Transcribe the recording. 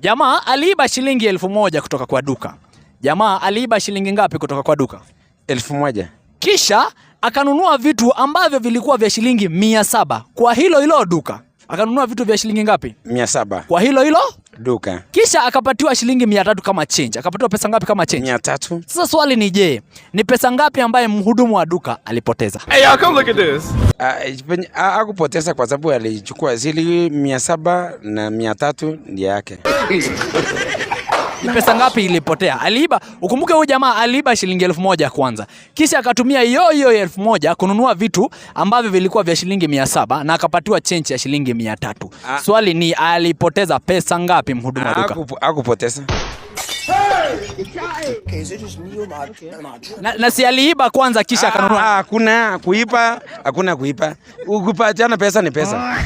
Jamaa aliiba shilingi 1000 kutoka kwa duka. Jamaa aliiba shilingi ngapi kutoka kwa duka? 1000. Kisha akanunua vitu ambavyo vilikuwa vya shilingi 700 kwa hilo duka. Akanunua vitu vya shilingi ngapi? 700. Kwa hilo duka. Kisha akapatiwa shilingi 300 kama change. Akapatiwa pesa ngapi kama change? 300. Sasa swali ni je, ni pesa ngapi ambaye mhudumu wa duka alipoteza? Hey, come look at this. Hakupoteza kwa sababu alichukua zili 700 na 300 ndiye yake. Ni pesa ngapi ilipotea? Aliiba. Ukumbuke huyu jamaa aliiba shilingi 1000 kwanza. Kisha akatumia hiyo 1000 kununua vitu ambavyo vilikuwa vya shilingi 700 na akapatiwa change ya shilingi 300. Swali ni alipoteza pesa ngapi mhudumu wa duka? Hakupoteza. Na si aliiba kwanza kisha akanunua. Hakuna kuiba. Ukipatiana pesa ni pesa.